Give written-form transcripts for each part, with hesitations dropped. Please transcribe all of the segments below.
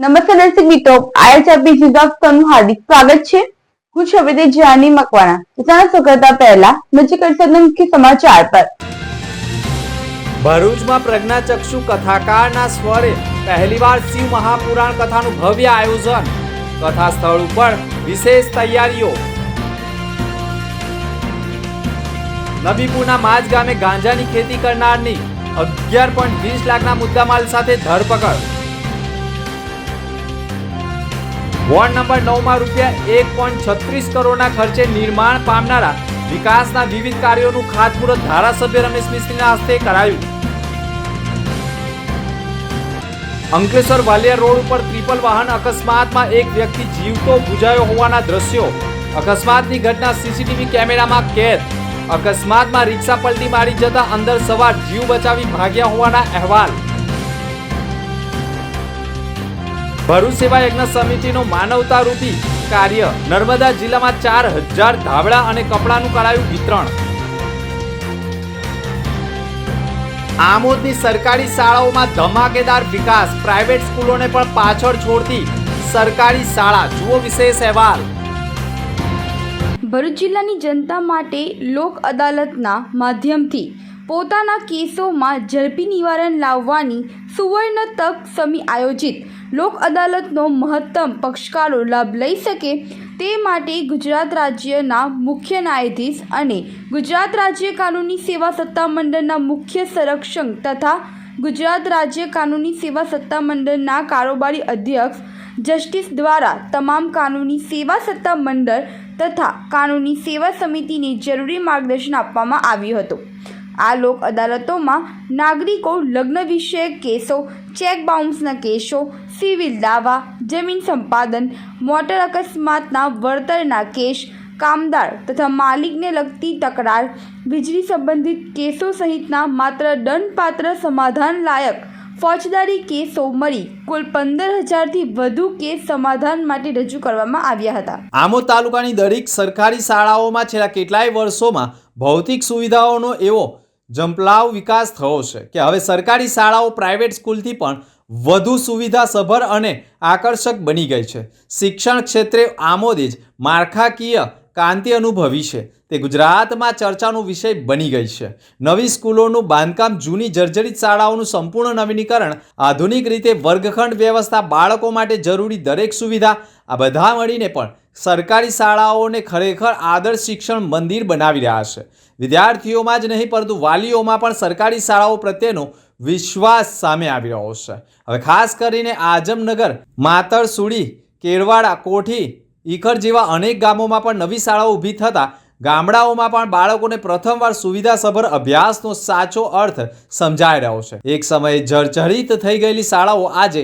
નમસ્કાર દર્શક મિત્રો, આઈએચઆરપી જીગાફનું હાર્દિક સ્વાગત છે। હું છું અભિદય જાની મકવાણા। કિસાન સુકરતા પહેલા નજીક અરસદના મુખ્ય સમાચાર પર। ભરૂચમાં પ્રજ્ઞાચક્ષુ કથાકારના સ્વરે પહેલીવાર શિવ મહાપુરાણ કથાનું ભવ્ય આયોજન। કથા સ્થળ ઉપર વિશેષ તૈયારીઓ। નબીપુરના માજ ગામે ગાંજાની ખેતી કરનારની 11.20 લાખના મુદ્દામાલ સાથે ધરપકડ। વોર્ડ નંબર 9 માં ₹1.36 કરોડના ખર્ચે નિર્માણ પામનારા વિકાસના વિવિધ કાર્યોનું ખાતમુહૂર્ત ધારાસભ્ય રમેશ મિસ્ત્રીના હસ્તે કરાયું। અંકલેશ્વર વાલિયા રોડ ઉપર ટ્રિપલ વાહન અકસ્માતમાં એક વ્યક્તિ જીવતો બુજાયો હોવાના દ્રશ્યો। અકસ્માતની ઘટના સીસીટીવી કેમેરામાં કેદ। અકસ્માતમાં રિક્ષા પલટી મારી જતા અંદર સવાર જીવ બચાવી ભાગ્યા હોવાના અહેવાલ। ભરૂચ સેવા યજ્ઞ સમિતિનો માનવતા રૂપી કાર્ય। નર્મદા જિલ્લામાં 4000 ધાબળા અને કપડાનું કરાયું વિતરણ। આમોદની સરકારી શાળાઓમાં ધમાકેદાર વિકાસ। પ્રાઇવેટ સ્કૂલોને પણ પાછળ છોડતી સરકારી શાળા। જુઓ વિશેષ અહેવાલ। ભરૂચ જિલ્લાની જનતા માટે લોક અદાલતના માધ્યમથી પોતાના કેસોમાં ઝડપી નિવારણ લાવવાની સુવર્ણ તક સમી આયોજિત લોક અદાલતનો મહત્તમ પક્ષકારો લાભ લઈ શકે તે માટે ગુજરાત રાજ્યના મુખ્ય ન્યાયાધીશ અને ગુજરાત રાજ્ય કાનૂની સેવા સત્તામંડળના મુખ્ય સંરક્ષક તથા ગુજરાત રાજ્ય કાનૂની સેવા સત્તામંડળના કારોબારી અધ્યક્ષ જસ્ટિસ દ્વારા તમામ કાનૂની સેવા સત્તામંડળ તથા કાનૂની સેવા સમિતિને જરૂરી માર્ગદર્શન આપવામાં આવ્યું હતું। આ લોક અદાલતોમાં નાગરિકો લગ્ન વિષયક કેસો, ચેક બાઉન્સના કેસો, સિવિલ દાવા, જમીન સંપાદન, મોટર અકસ્માતના વળતરના કેસ, કામદાર તથા માલિકને લગતી તકરાર, વીજળી સંબંધિત કેસો સહિતના માત્ર દંડપાત્ર સમાધાન લાયક ફોજદારી કેસો મળી કુલ 15,000થી વધુ કેસ સમાધાન માટે રજૂ કરવામાં આવ્યા હતા। આમોદ તાલુકાની દરેક સરકારી શાળાઓમાં છેલ્લા કેટલાય વર્ષોમાં ભૌતિક સુવિધાઓનો એવો જંપલાવ વિકાસ થયો છે કે હવે સરકારી શાળાઓ પ્રાઇવેટ સ્કૂલથી પણ વધુ સુવિધાસભર અને આકર્ષક બની ગઈ છે। શિક્ષણ ક્ષેત્રે આમોદે જ માળખાકીય ક્રાંતિ અનુભવી છે તે ગુજરાતમાં ચર્ચાનો વિષય બની ગઈ છે। નવી સ્કૂલોનું બાંધકામ, જૂની જર્જરિત શાળાઓનું સંપૂર્ણ નવીનીકરણ, આધુનિક રીતે વર્ગખંડ વ્યવસ્થા, બાળકો માટે જરૂરી દરેક સુવિધા, આ બધા મળીને પણ સરકારી શાળાઓને ખરેખર આદર્શ શિક્ષણ મંદિર બનાવી રહ્યા છે। વિદ્યાર્થીઓમાં જ નહીં પરંતુ વાલીઓમાં પણ સરકારી શાળાઓ પ્રત્યેનો વિશ્વાસ સામે આવી રહ્યો છે। હવે ખાસ કરીને આઝમનગર, માતરસુડી, કેરવાડા, કોઠી, ઈખર જેવા અનેક ગામોમાં પણ નવી શાળાઓ ઊભી થતાં ગામડાઓમાં પણ બાળકોને પ્રથમવાર સુવિધાસભર અભ્યાસનો સાચો અર્થ સમજાઈ રહ્યો છે। એક સમયે જર્જરિત થઈ ગયેલી શાળાઓ આજે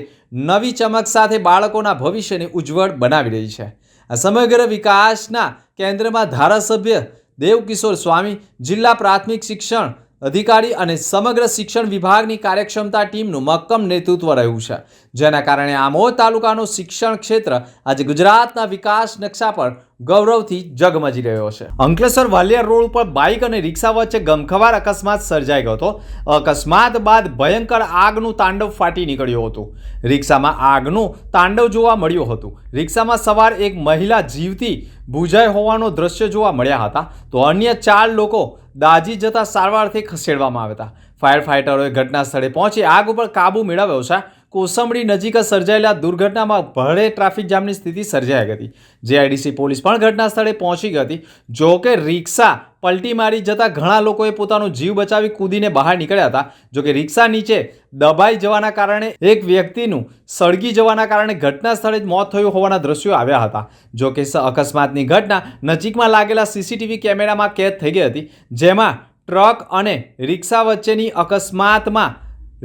નવી ચમક સાથે બાળકોના ભવિષ્યને ઉજ્જવળ બનાવી રહી છે। આ સમગ્ર વિકાસના કેન્દ્રમાં ધારાસભ્ય દેવકિશોર સ્વામી, જિલ્લા પ્રાથમિક શિક્ષણ અધિકારી અને સમગ્ર શિક્ષણ વિભાગની કાર્યક્ષમતા ટીમનું મક્કમ નેતૃત્વ રહ્યું છે, જેના કારણે આમોદ તાલુકાનું શિક્ષણ ક્ષેત્ર આજે ગુજરાતના વિકાસ નકશા પર ગૌરવથી જગમજી રહ્યો છે। અંકલેશ્વર વાલિયા રોડ ઉપર બાઇક અને રિક્ષા વચ્ચે ગમખ્વાર અકસ્માત સર્જાઈ ગયો હતો। અકસ્માત બાદ ભયંકર આગનું તાંડવ ફાટી નીકળ્યું હતું। રિક્ષામાં આગનું તાંડવ જોવા મળ્યું હતું। રિક્ષામાં સવાર એક મહિલા જીવતી બુજાઈ હોવાનો દ્રશ્ય જોવા મળ્યા હતા તો અન્ય 4 લોકો દાઝી જતા સારવારથી ખસેડવામાં આવ્યા હતા। ફાયર ફાઇટરોએ ઘટના સ્થળે પહોંચી આગ ઉપર કાબુ મેળવ્યો છે। કોસંબડી નજીક સર્જાયેલા દુર્ઘટનામાં ભારે ટ્રાફિક જામની સ્થિતિ સર્જાઈ હતી। જેઆઈડીસી પોલીસ પણ ઘટના સ્થળે પહોંચી ગઈ હતી। જો કે રિક્ષા પલટી મારી જતા ઘણા લોકોએ પોતાનો જીવ બચાવી કૂદીને બહાર નીકળ્યા હતા। જો કે રિક્ષા નીચે દબાઈ જવાના કારણે એક વ્યક્તિનું સળગી જવાના કારણે ઘટના સ્થળે જ મોત થયું હોવાના દ્રશ્યો આવ્યા હતા। જો કે અકસ્માતની ઘટના નજીકમાં લાગેલા સીસીટીવી કેમેરામાં કેદ થઈ ગઈ હતી, જેમાં ટ્રક અને રિક્ષા વચ્ચેની અકસ્માતમાં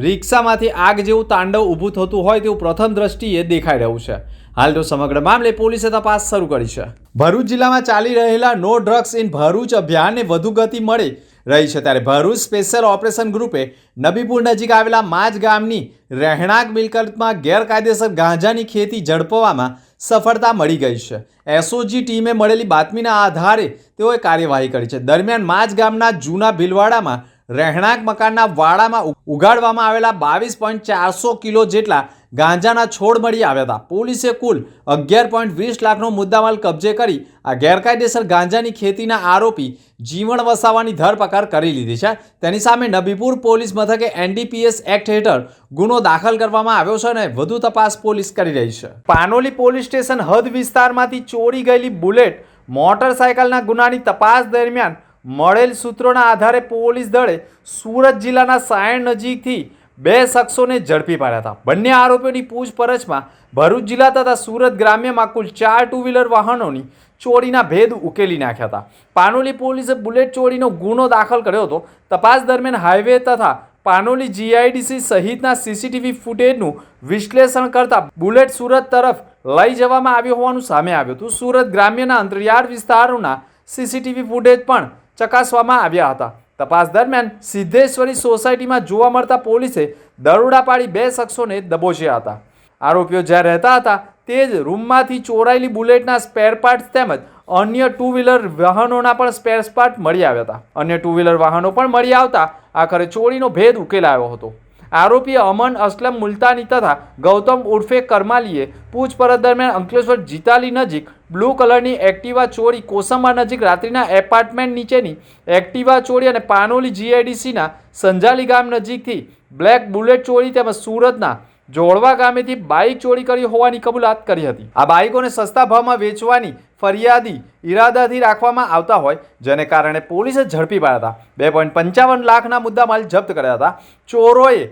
રિક્ષામાંથી આગ જેવું તાંડવ ઊભું થતું હોય તેવું પ્રથમ દ્રષ્ટિએ દેખાઈ રહ્યું છે। હાલ તો સમગ્ર મામલે પોલીસે તપાસ શરૂ કરી છે। ભરૂચ જિલ્લામાં ચાલી રહેલા નો ડ્રગ્સ ઇન ભરૂચ અભિયાનને વધુ ગતિ મળી રહી છે ત્યારે ભરૂચ સ્પેશિયલ ઓપરેશન ગ્રુપે નબીપુર નજીક આવેલા માજ ગામની રહેણાંક મિલકતમાં ગેરકાયદેસર ગાંજાની ખેતી ઝડપવામાં સફળતા મળી ગઈ છે। એસઓજી ટીમે મળેલી બાતમીના આધારે તેઓએ કાર્યવાહી કરી છે। દરમિયાન માજ ગામના જૂના ભીલવાડામાં રહેણાંક મકાનના વાડામાં ઉગાડવામાં આવેલા 22.400 કિલો જેટલા ગાંજાના છોડ મળી આવ્યા હતા. પોલીસે કુલ 11.20 લાખનો મુદ્દામાલ કબજે કરી આ ગેરકાયદેસર ગાંજાની ખેતીના આરોપી જીવણ વસાવાની ધરપકડ કરી લીધી છે. તેની સામે નબીપુર પોલીસ મથકે NDPS એક્ટ હેઠળ ગુનો દાખલ કરવામાં આવ્યો છે અને વધુ તપાસ પોલીસ કરી રહી છે. પાનોલી પોલીસ સ્ટેશન હદ વિસ્તારમાંથી ચોરી ગયેલી બુલેટ મોટરસાયકલના ગુનાની તપાસ દરમિયાન મળેલ સૂત્રોના આધારે પોલીસ દળે સુરત જિલ્લાના સાયણ નજીકથી 2 શખ્સોને ઝડપી પાડ્યા હતા. બંને આરોપીઓની પૂછપરછમાં ભરૂચ જિલ્લા તથા સુરત ગ્રામ્યમાં કુલ 4 ટુ વ્હીલર વાહનોની ચોરીના ભેદ ઉકેલી નાખ્યા હતા. પાનોલી પોલીસે બુલેટ ચોરીનો ગુનો દાખલ કર્યો હતો. તપાસ દરમિયાન હાઈવે તથા પાનોલી GIDC સહિતના CCTV ફૂટેજનું વિશ્લેષણ કરતા બુલેટ સુરત તરફ લઈ જવામાં આવ્યું હોવાનું સામે આવ્યું હતું. સુરત ગ્રામ્યના અંતરિયાળ વિસ્તારોના CCTV ફૂટેજ પણ ચકાસવામાં આવ્યા હતા. તપાસ દરમિયાન સિદ્ધેશ્વરી સોસાયટીમાં જોવા મળતા પોલીસે દરોડા પાડી 2 શખ્સોને દબોચ્યા હતા. આરોપીઓ જ્યાં રહેતા હતા તે જ રૂમમાંથી ચોરાયેલી બુલેટના સ્પેર પાર્ટ્સ તેમજ અન્ય ટુ વ્હીલર વાહનોના પણ સ્પેર પાર્ટ મળી આવ્યા હતા. અન્ય ટુ વ્હીલર વાહનો પણ મળી આવતા આખરે ચોરીનો ભેદ ઉકેલાયો હતો. આરોપી અમન અસલમ મુલતાની તથા ગૌતમ ઉર્ફે કરમાલીએ પૂછપરછ દરમિયાન અંકલેશ્વર જીતાલી નજીક બ્લુ કલરની એક્ટિવા ચોરી, કોસંબા નજીક રાત્રિના એપાર્ટમેન્ટ નીચેની એક્ટિવા ચોરી અને પાનોલી GIDCના સંજાલી ગામ નજીકથી બ્લેક બુલેટ ચોરી તેમજ સુરતના જોડવા ગામેથી બાઇક ચોરી કરી હોવાની કબૂલાત કરી હતી. આ બાઇકોને સસ્તા ભાવમાં વેચવાની ફરિયાદી ઈરાદાથી રાખવામાં આવતા હોય જેને કારણે પોલીસે ઝડપી પાડ્યા હતા. 2.55 લાખના મુદ્દામાલ જપ્ત કર્યા હતા. ચોરોએ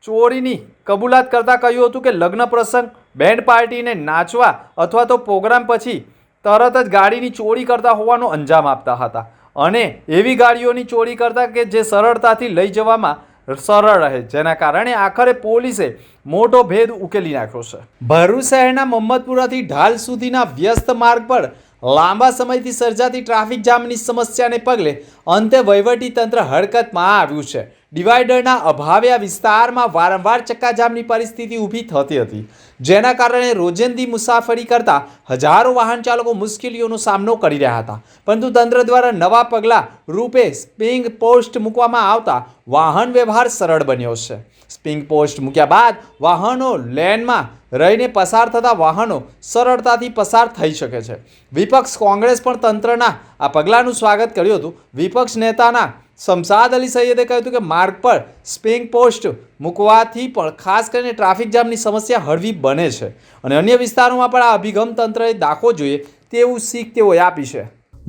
ચોરીની કબૂલાત કરતા કહ્યું હતું કે લગ્ન પ્રસંગ, બેન્ડ પાર્ટીને નાચવા અથવા તો પ્રોગ્રામ પછી તરત જ ગાડીની ચોરી કરતા હોવાનો અંજામ આપતા હતા અને એવી ગાડીઓની ચોરી કરતા કે જે સરળતાથી લઈ જવામાં સરળ રહે, જેના કારણે આખરે પોલીસે મોટો ભેદ ઉકેલી નાખ્યો છે. ભરૂચ શહેરના મોહમ્મદપુરાથી ઢાલ સુધીના વ્યસ્ત માર્ગ પર લાંબા સમયથી સર્જાતી ટ્રાફિક જામની સમસ્યાને પગલે અંતે વહીવટી તંત્ર હરકતમાં આવ્યું છે. ડિવાઈડરના અભાવે આ વિસ્તારમાં વારંવાર ચક્કાજામની પરિસ્થિતિ ઊભી થતી હતી, જેના કારણે રોજિંદી મુસાફરી કરતા હજારો વાહન ચાલકો મુશ્કેલીઓનો સામનો કરી રહ્યા હતા. પરંતુ તંત્ર દ્વારા નવા પગલાં રૂપે સ્પિંગ પોસ્ટ મૂકવામાં આવતા વાહન વ્યવહાર સરળ બન્યો છે. સ્પિંગ પોસ્ટ મૂક્યા બાદ વાહનો લેનમાં રહીને પસાર થતા વાહનો સરળતાથી પસાર થઈ શકે છે. વિપક્ષ કોંગ્રેસ પણ તંત્રના આ પગલાંનું સ્વાગત કર્યું હતું. વિપક્ષ નેતાના શમશાદ અલી સૈયદે કહ્યું હતું કે માર્ગ પર સ્પિંગ પોસ્ટ મૂકવાથી પણ ખાસ કરીને ટ્રાફિક જામની સમસ્યા હળવી બને છે અને અન્ય વિસ્તારોમાં પણ આ અભિગમ તંત્રએ દાખવો જોઈએ તેવું શીખ તેઓએ આપી છે.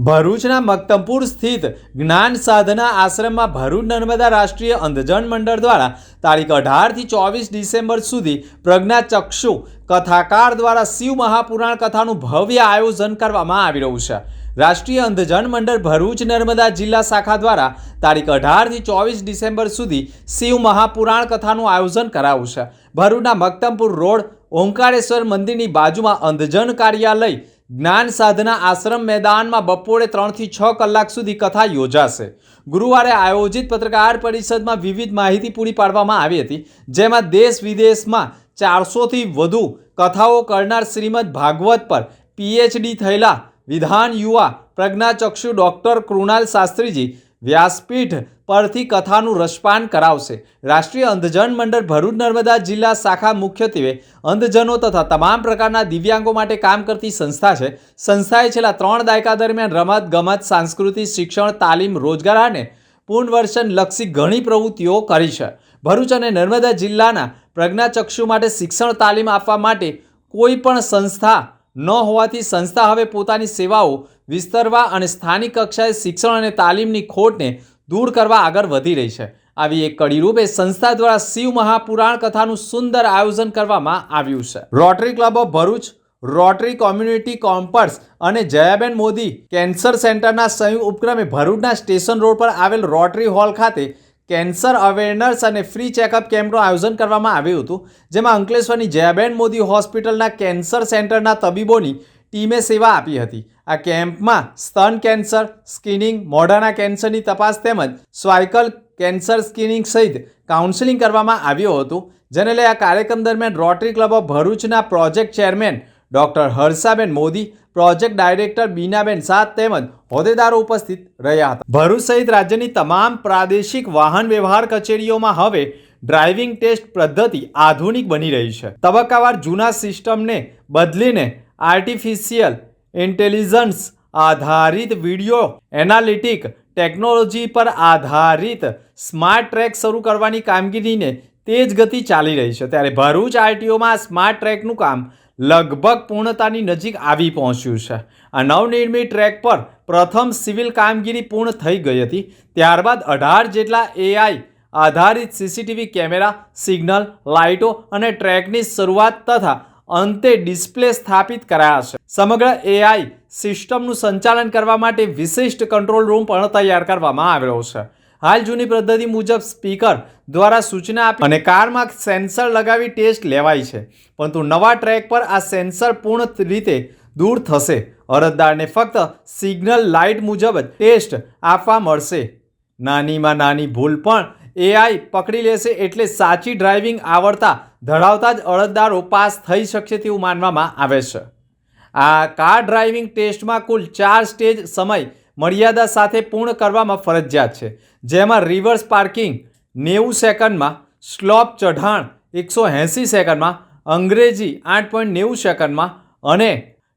ભરૂચના મક્તમપુર સ્થિત જ્ઞાન સાધના આશ્રમમાં ભરૂચ નર્મદા રાષ્ટ્રીય અંધજન મંડળ દ્વારા તારીખ 18થી 24 ડિસેમ્બર સુધી પ્રજ્ઞાચક્ષુ કથાકાર દ્વારા શિવ મહાપુરાણ કથાનું ભવ્ય આયોજન કરવામાં આવી રહ્યું છે. રાષ્ટ્રીય અંધજન મંડળ ભરૂચ નર્મદા જિલ્લા શાખા દ્વારા તારીખ 18થી 24 ડિસેમ્બર સુધી શિવ મહાપુરાણ કથાનું આયોજન કરાયું છે. ભરૂચના મક્તમપુર રોડ ઓંકારેશ્વર મંદિરની બાજુમાં અંધજન કાર્યાલય જ્ઞાન સાધના આશ્રમ મેદાનમાં બપોરે 3 થી 6 કલાક સુધી કથા યોજાશે. ગુરુવારે આયોજિત પત્રકાર પરિષદમાં વિવિધ માહિતી પૂરી પાડવામાં આવી હતી, જેમાં દેશ વિદેશમાં 400થી વધુ કથાઓ કરનાર શ્રીમદ ભાગવત પર PhD થયેલા વિધાન યુવા પ્રજ્ઞાચક્ષુ ડૉક્ટર કૃણાલ શાસ્ત્રીજી વ્યાસપીઠ પરથી કથાનું રસપાન કરાવશે. રાષ્ટ્રીય અંધજન મંડળ ભરૂચ નર્મદા જિલ્લા શાખા મુખ્યત્વે અંધજનો તથા તમામ પ્રકારના દિવ્યાંગો માટે કામ કરતી સંસ્થા છે. સંસ્થાએ છેલ્લા 3 દાયકા દરમિયાન રમત ગમત, સાંસ્કૃતિક, શિક્ષણ, તાલીમ, રોજગાર અને પુનર્વસન લક્ષી ઘણી પ્રવૃત્તિઓ કરી છે. ભરૂચ અને નર્મદા જિલ્લાના પ્રજ્ઞાચક્ષુ માટે શિક્ષણ તાલીમ આપવા માટે કોઈ પણ સંસ્થા ન હોવાથી સંસ્થા હવે પોતાની સેવાઓ વિસ્તરવા અને સ્થાનિક કક્ષાએ શિક્ષણ અને તાલીમની ખોટને દૂર કરવા આગળ વધી રહી છે. આવી એક કડી રૂપે સંસ્થા દ્વારા શિવ મહાપુરાણ કથાનું સુંદર આયોજન કરવામાં આવ્યું છે. Rotary Club of Bharuch, Rotary community કોમ્પસ અને જયાબેન મોદી કેન્સર સેન્ટરના સંયુક્ત ઉપક્રમે ભરૂચના સ્ટેશન રોડ પર આવેલ રોટરી હોલ ખાતે કેન્સર અવેરનેસ અને ફ્રી ચેકઅપ કેમ્પનું આયોજન કરવામાં આવ્યું હતું, જેમાં અંકલેશ્વરની જયાબેન મોદી હોસ્પિટલના કેન્સર સેન્ટરના તબીબોની ટીમે સેવા આપી હતી. આ કેમ્પમાં સ્તન કેન્સર સ્ક્રીનિંગ, મોઢાના કેન્સરની તપાસ તેમજ સ્વાઇકલ કેન્સર સ્ક્રીનિંગ સહિત કાઉન્સેલિંગ કરવામાં આવ્યું હતું, જેને લઈ આ કાર્યક્રમ દરમિયાન રોટરી ક્લબ ઓફ ભરૂચના project chairman doctor Harshaben Modi, project director Binaben સાત તેમજ હોદ્દેદારો ઉપસ્થિત રહ્યા હતા. ભરૂચ સહિત રાજ્યની તમામ પ્રાદેશિક વાહન વ્યવહાર કચેરીઓમાં હવે ડ્રાઇવિંગ ટેસ્ટ પદ્ધતિ આધુનિક બની રહી છે. તબક્કાવાર જૂના સિસ્ટમને બદલીને આર્ટિફિશિયલ ઇન્ટેલિજન્સ આધારિત વિડીયો એનાલિટિક ટેકનોલોજી પર આધારિત સ્માર્ટ ટ્રેક શરૂ કરવાની કામગીરીને તેજ ગતિ ચાલી રહી છે. ત્યારે ભરૂચ આરટીઓમાં આ સ્માર્ટ ટ્રેકનું કામ લગભગ પૂર્ણતાની નજીક આવી પહોંચ્યું છે. આ નવનિર્મિત ટ્રેક પર પ્રથમ સિવિલ કામગીરી પૂર્ણ થઈ ગઈ હતી. ત્યારબાદ 18 જેટલા એઆઈ આધારિત સીસીટીવી કેમેરા, સિગ્નલ, લાઇટો અને ટ્રેકની શરૂઆત તથા અંતે ડિસ્પ્લે સ્થાપિત કરાયા છે. સમગ્ર એઆઈ સિસ્ટમનું સંચાલન કરવા માટે વિશિષ્ટ કંટ્રોલ રૂમ પણ તૈયાર કરવામાં આવ્યો છે. હાલ જૂની પદ્ધતિ મુજબ સ્પીકર દ્વારા સૂચના આપી અને કારમાં સેન્સર લગાવી ટેસ્ટ લેવાય છે, પરંતુ નવા ટ્રેક પર આ સેન્સર પૂર્ણ રીતે દૂર થશે. અરજદારને ફક્ત સિગ્નલ લાઇટ મુજબ જ ટેસ્ટ આપવા મળશે. નાનીમાં નાની ભૂલ પણ એઆઈ પકડી લેશે, એટલે સાચી ડ્રાઇવિંગ આવડતા ધરાવતા જ અરજદારો પાસ થઈ શકશે તેવું માનવામાં આવે છે. આ કાર ડ્રાઇવિંગ ટેસ્ટમાં કુલ 4 સ્ટેજ સમય મર્યાદા સાથે પૂર્ણ કરવામાં ફરજિયાત છે, જેમાં રિવર્સ પાર્કિંગ 90 સેકન્ડમાં, સ્લોપ ચઢાણ 180 સેકન્ડમાં, અંગ્રેજી 8.90 સેકન્ડમાં અને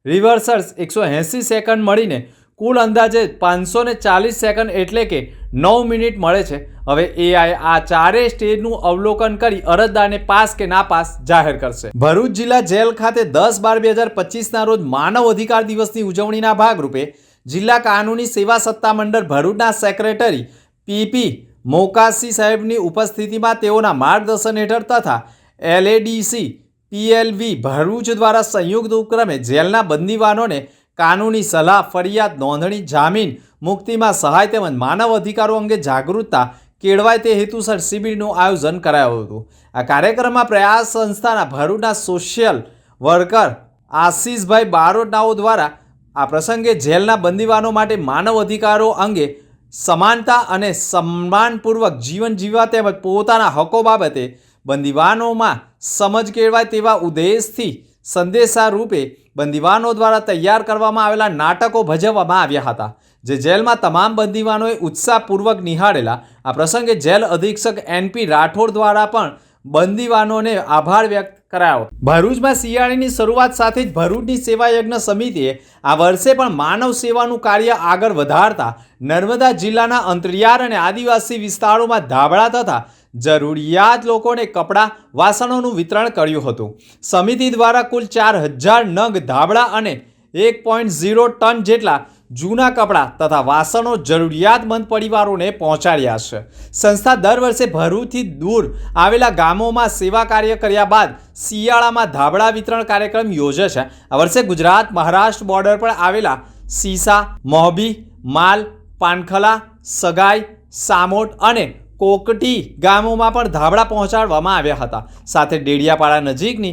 રિવર્સર્સ 180 સેકન્ડ મળીને કુલ અંદાજે 540 સેકન્ડ એટલે કે 9 મિનિટ મળે છે. હવે એઆઈ આ ચારેય સ્ટેજનું અવલોકન કરી અરજદારને પાસ કે નાપાસ જાહેર કરશે. ભરૂચ જિલ્લા જેલ ખાતે 10/12/2025ના રોજ માનવ અધિકાર દિવસની ઉજવણીના ભાગરૂપે જિલ્લા કાનૂની સેવા સત્તામંડળ ભરૂચના સેક્રેટરી પીપી મોકાસી સાહેબની ઉપસ્થિતિમાં તેઓના માર્ગદર્શન હેઠળ તથા એલએડીસી પીએલવી ભરૂચ દ્વારા સંયુક્ત ઉપક્રમે જેલના બંદીવાનોને કાનૂની સલાહ, ફરિયાદ, નોંધણી, જામીન, મુક્તિમાં સહાય તેમજ માનવ અધિકારો અંગે જાગૃતતા કેળવાય તે હેતુસર શિબિરનું આયોજન કરાયું હતું. આ કાર્યક્રમમાં પ્રયાસ સંસ્થાના ભરૂચના સોશિયલ વર્કર આશીષભાઈ બારોટનાઓ દ્વારા આ પ્રસંગે જેલના બંદીવાનો માટે માનવ અધિકારો અંગે સમાનતા અને સન્માનપૂર્વક જીવન જીવવા તેમજ પોતાના હકો બાબતે બંદીવાનોમાં સમજ કેળવાય તેવા ઉદ્દેશથી સંદેશા રૂપે બંદીવાનો દ્વારા તૈયાર કરવામાં આવેલા નાટકો ભજવવામાં આવ્યા હતા, જે જેલમાં તમામ બંદીવાનોએ ઉત્સાહપૂર્વક નિહાળેલા. આ પ્રસંગે જેલ અધિક્ષક એનપી રાઠોડ દ્વારા પણ બંદીવાનોને આભાર વ્યક્ત કરાયો. ભરૂચમાં શિયાળાની શરૂઆત સાથે જ ભરૂચની સેવા યજ્ઞ સમિતિએ આ વર્ષે પણ માનવ સેવાનું કાર્ય આગળ વધારતા નર્મદા જિલ્લાના અંતરિયાળ અને આદિવાસી વિસ્તારોમાં ધાબળા તથા જરૂરિયાત લોકોને કપડાં, વાસણોનું વિતરણ કર્યું હતું. સમિતિ દ્વારા કુલ 4000 નંગ ધાબળા અને 1.0 ટન જેટલા જૂના કપડાં તથા વાસણો જરૂરિયાતમંદ પરિવારોને પહોંચાડ્યા છે. સંસ્થા દર વર્ષે ભરૂચથી દૂર આવેલા ગામોમાં સેવા કાર્ય કર્યા બાદ શિયાળામાં ધાબળા વિતરણ કાર્યક્રમ યોજે છે. આ વર્ષે ગુજરાત મહારાષ્ટ્ર બોર્ડર પર આવેલા સીસા, મોહબી, માલ, પાનખલા, સગાઈ, સામોટ અને કોકટી ગામોમાં પણ ધાબળા પહોંચાડવામાં આવ્યા હતા. સાથે ડેડિયાપાડા નજીકની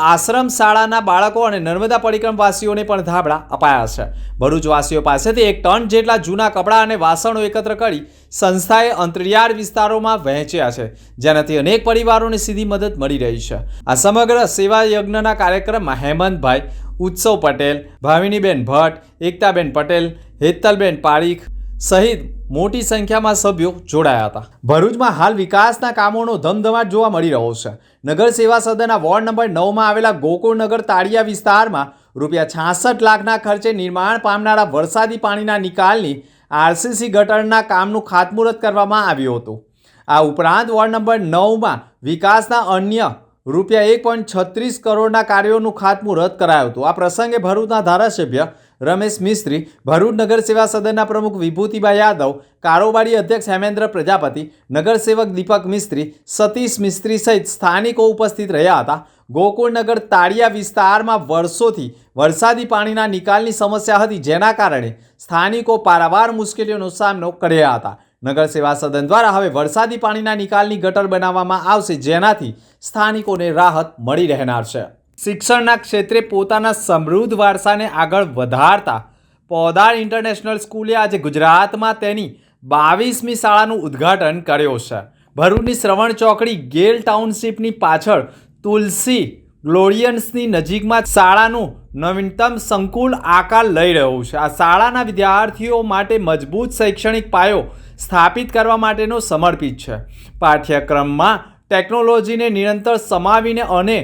આશ્રમ શાળાના બાળકો અને નર્મદા પરિક્રમવાસીઓને પણ ધાબળા અપાયા છે. ભરૂચવાસીઓ પાસેથી 1 ટન જેટલા જૂના કપડાં અને વાસણો એકત્ર કરી સંસ્થાએ અંતરિયાળ વિસ્તારોમાં વહેંચ્યા છે, જેનાથી અનેક પરિવારોને સીધી મદદ મળી રહી છે. આ સમગ્ર સેવા યજ્ઞના કાર્યક્રમમાં હેમંતભાઈ, ઉત્સવ પટેલ, ભાવિનીબેન ભટ્ટ, એકતાબેન પટેલ, હેતલબેન પારીખ સહિત મોટી સંખ્યામાં સભ્યો જોડાયા હતા. ભરૂચમાં હાલ વિકાસના કામોનો ધમધમાટ જોવા મળી રહ્યો છે. નગર સેવા સદનના વોર્ડ નંબર 9માં આવેલા ગોકુળનગર તાળિયા વિસ્તારમાં ₹66 લાખના ખર્ચે નિર્માણ પામનારા વરસાદી પાણીના નિકાલની આરસીસી ગટરના કામનું ખાતમુહૂર્ત કરવામાં આવ્યું હતું. આ ઉપરાંત વોર્ડ નંબર 9માં વિકાસના અન્ય ₹1.36 કરોડના કાર્યોનું ખાતમુહૂર્ત કરાયું હતું. આ પ્રસંગે ભરૂચના ધારાસભ્ય રમેશ મિસ્ત્રી, ભરૂચ નગર સેવા સદનના પ્રમુખ વિભૂતિભાઈ યાદવ, કારોબારી અધ્યક્ષ હેમેન્દ્ર પ્રજાપતિ, નગરસેવક દીપક મિસ્ત્રી, સતીશ મિસ્ત્રી સહિત સ્થાનિકો ઉપસ્થિત રહ્યા હતા. ગોકુળનગર તાળિયા વિસ્તારમાં વર્ષોથી વરસાદી પાણીના નિકાલની સમસ્યા હતી, જેના કારણે સ્થાનિકો પારાવાર મુશ્કેલીઓનો સામનો કર્યા હતા. નગર સેવા સદન દ્વારા હવે વરસાદી પાણીના નિકાલની ગટર બનાવવામાં આવશે, જેનાથી સ્થાનિકોને રાહત મળી રહેનાર છે. શિક્ષણના ક્ષેત્રે પોતાના સમૃદ્ધ વારસાને આગળ વધારતા પોદાર ઇન્ટરનેશનલ સ્કૂલે આજે ગુજરાતમાં તેની 22મી શાળાનું ઉદ્ઘાટન કર્યું છે. ભરૂચની શ્રવણ ચોકડી ગેલ ટાઉનશીપની પાછળ તુલસી ગ્લોરિયન્સની નજીકમાં શાળાનું નવીનતમ સંકુલ આકાર લઈ રહ્યું છે. આ શાળાના વિદ્યાર્થીઓ માટે મજબૂત શૈક્ષણિક પાયો સ્થાપિત કરવા માટેનો સમર્પિત છે. પાઠ્યક્રમમાં ટેકનોલોજીને નિરંતર સમાવીને અને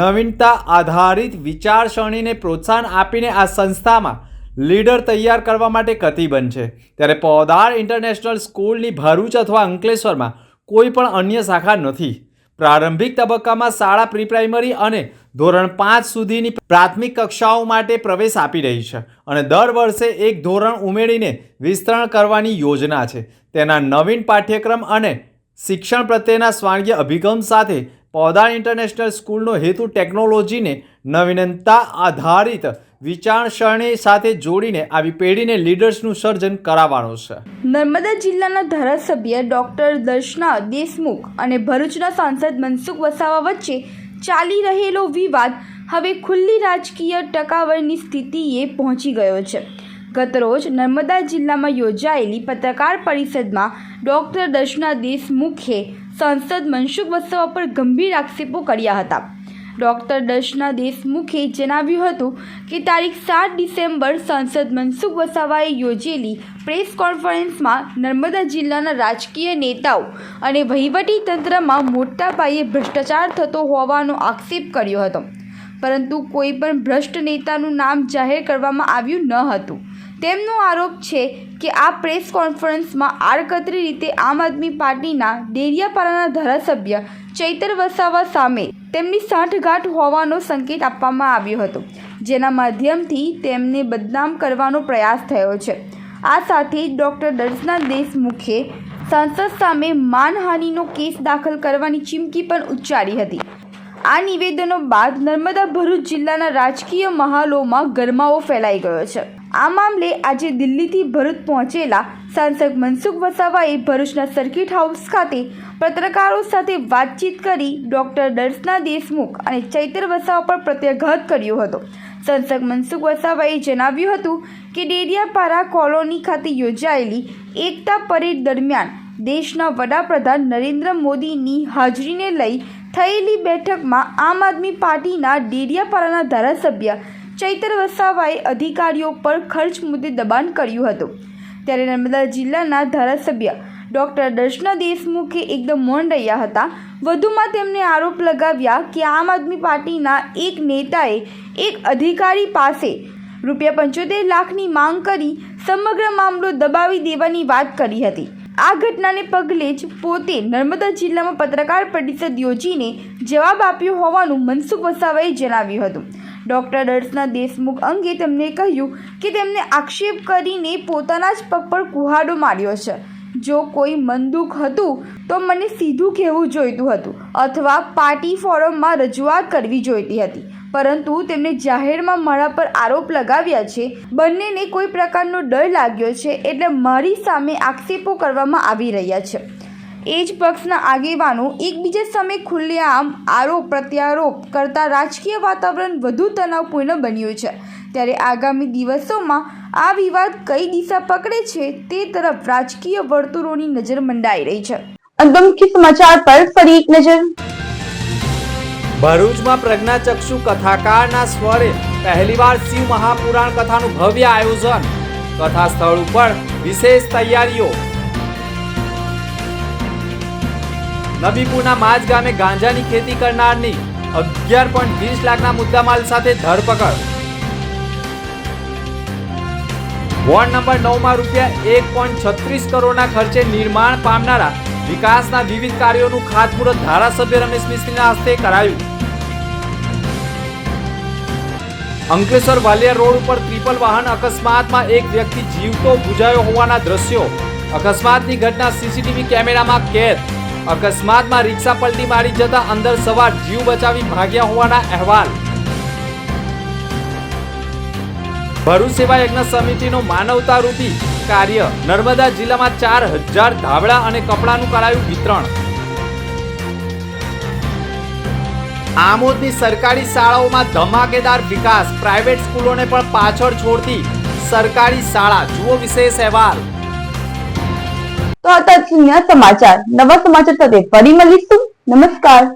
નવીનતા આધારિત વિચારસરણીને પ્રોત્સાહન આપીને આ સંસ્થામાં લીડર તૈયાર કરવા માટે કટિબદ્ધ છે. ત્યારે પોદાર ઇન્ટરનેશનલ સ્કૂલની ભરૂચ અથવા અંકલેશ્વરમાં કોઈ પણ અન્ય શાખા નથી. પ્રારંભિક તબક્કામાં શાળા પ્રી પ્રાઇમરી અને ધોરણ 5 સુધીની પ્રાથમિક કક્ષાઓ માટે પ્રવેશ આપી રહી છે અને દર વર્ષે એક ધોરણ ઉમેરીને વિસ્તરણ કરવાની યોજના છે. તેના નવીન પાઠ્યક્રમ અને શિક્ષણ પ્રત્યેના સ્વાંગીય અભિગમ સાથે પોદાર ઇન્ટરનેશનલ સ્કૂલનો હેતુ ટેકનોલોજીને નવીનતા આધારિત વિચારસરણી સાથે જોડીને આવી પેઢીને લીડર્સનું સર્જન કરાવવાનો છે. નર્મદા જિલ્લાના ધારાસભ્ય ડોક્ટર દર્શના દેશમુખ અને ભરૂચના સાંસદ મનસુખ વસાવા વચ્ચે ચાલી રહેલો વિવાદ હવે ખુલ્લી રાજકીય ટકાવારીની સ્થિતિએ પહોંચી ગયો છે. ગતરોજ નર્મદા જિલ્લામાં યોજાયેલી પત્રકાર પરિષદમાં ડોક્ટર દર્શના દેશમુખે સાંસદ મનસુખ વસાવા પર ગંભીર આક્ષેપો કર્યા હતા. ડોક્ટર દર્શના દેશમુખે જણાવ્યું હતું કે તારીખ 7 ડિસેમ્બર સાંસદ મનસુખ વસાવાએ યોજેલી પ્રેસ કોન્ફરન્સમાં નર્મદા જિલ્લાના રાજકીય નેતાઓ અને વહીવટી તંત્રમાં મોટા પાયે ભ્રષ્ટાચાર થતો હોવાનો આક્ષેપ કર્યો હતો, પરંતુ કોઈ પણ ભ્રષ્ટ નેતાનું નામ જાહેર કરવામાં આવ્યું ન હતું. તેમનો આરોપ છે કે આ પ્રેસ કોન્ફરન્સમાં આડકતરી રીતે આમ આદમી પાર્ટીના ડેડિયાપાડાના ધારાસભ્ય ચૈતર વસાવા સામે તેમની સાંઠગાંઠ હોવાનો સંકેત આપવામાં આવ્યો હતો, જેના માધ્યમથી તેમને બદનામ કરવાનો પ્રયાસ થયો છે. આ સાથે જ ડોક્ટર દર્શના દેશમુખે સાંસદ સામે માનહાનિનો કેસ દાખલ કરવાની ચીમકી પણ ઉચ્ચારી હતી. આ નિવેદનો બાદ નર્મદા ભરૂચ જિલ્લાના રાજકીય મહાલોમાં ગરમાવો ફેલાઈ ગયો છે. આ મામલે આજે દિલ્હીથી ભરૂચ પહોંચેલા સાંસદ મનસુખ વસાવાએ ભરૂચના સર્કિટ હાઉસ ખાતે પત્રકારો સાથે વાતચીત કરી ડોક્ટર દર્શના દેશમુખ અને ચૈતર વસાવા પર પ્રત્યાઘાત કર્યો હતો. સાંસદ મનસુખ વસાવાએ જણાવ્યું હતું કે ડેડિયાપાડા કોલોની ખાતે યોજાયેલી એકતા પરેડ દરમિયાન દેશના વડાપ્રધાન નરેન્દ્ર મોદીની હાજરીને લઈ થયેલી બેઠકમાં આમ આદમી પાર્ટીના ડેડિયાપાડાના ધારાસભ્ય ચૈતર વસાવાએ અધિકારીઓ પર ખર્ચ મુદ્દે દબાણ કર્યું હતું. ત્યારે નર્મદા જિલ્લાના ધારાસભ્ય ડોક્ટર દર્શના દેશમુખે એકદમ મૌન રહ્યા હતા. વધુમાં તેમણે આરોપ લગાવ્યા કે આમ આદમી પાર્ટીના એક નેતાએ એક અધિકારી પાસે ₹75 લાખની માંગ કરી સમગ્ર મામલો દબાવી દેવાની વાત કરી હતી. આ ઘટનાને પગલે જ પોતે નર્મદા જિલ્લામાં પત્રકાર પરિષદ યોજીને જવાબ આપ્યો હોવાનું મનસુખ વસાવાએ જણાવ્યું હતું. ડોક્ટર દર્શના દેશમુખ અંગે તેમણે કહ્યું કે તેમને આક્ષેપ કરીને પોતાના જ પગ પર કુહાડો માર્યો છે. જો કોઈ મન દુઃખ હતું તો મને સીધું કહેવું જોઈતું હતું અથવા પાર્ટી ફોરમમાં રજૂઆત કરવી જોઈતી હતી, પરંતુ તેમણે જાહેરમાં મારા પર આરોપ લગાવ્યા છે. બંનેને કોઈ પ્રકારનો ડર લાગ્યો છે, એટલે મારી સામે આક્ષેપો કરવામાં આવી રહ્યા છે. એ જ પક્ષના આગેવાનો એકબીજા સામે ખુલ્લેઆમ આરોપ પ્રત્યારોપ કરતા રાજકીય વાતાવરણ વધુ તણાવપૂર્ણ બન્યું છે. ત્યારે આગામી દિવસોમાં આ વિવાદ કઈ દિશા પકડે છે તે તરફ રાજકીય વર્તુળોની નજર મંડાઈ રહી છે. અંતમુખ્ય સમાચાર પર ફરી એક નજર. ભરૂચમાં પ્રજ્ઞાચક્ષુ કથાકારના સ્વરે પહેલીવાર શિવ મહાપુરાણ કથાનું ભવ્ય આયોજન. કથા સ્થળ ઉપર વિશેષ તૈયારીઓ. નબીપુરના માજ ગામે ગાંજાની ખેતી કરનારની 11.20 લાખના મુદ્દામાલ સાથે ધરપકડ. વોર્ડ નંબર 9માં ₹1.36 કરોડના ખર્ચે નિર્માણ પામનારા વિકાસના વિવિધ કાર્યોનું ખાતમુહૂર્ત ધારાસભ્ય રમેશ મિસ્ત્રીના હસ્તે કરાયું. અંકલેશ્વર વાલિયા રોડ ઉપર ટ્રિપલ વાહન અકસ્માતમાં એક વ્યક્તિ જીવતો બુજાયો હોવાના દ્રશ્યો. અકસ્માતની ઘટના સીસીટીવી કેમેરામાં કેદ. અકસ્માતમાં રિક્ષા પલટી મારી જતા અંદર સવાર જીવ બચાવી ભાગ્યા હોવાના અહેવાલ. ભરૂચ સેવા યજ્ઞ સમિતિનો માનવતા રૂપી કાર્ય. નર્મદા જિલ્લામાં 4000 ધાબળા અને કપડાનું કરાયું વિતરણ. આમોદની સરકારી શાળાઓમાં ધમાકેદાર વિકાસ. પ્રાઇવેટ સ્કૂલોને પણ પાછળ છોડતી સરકારી શાળા. જુઓ વિશેષ અહેવાલ. તો આ હતા સમાચાર. નવા સમાચાર સાથે ફરી મળીશું. નમસ્કાર.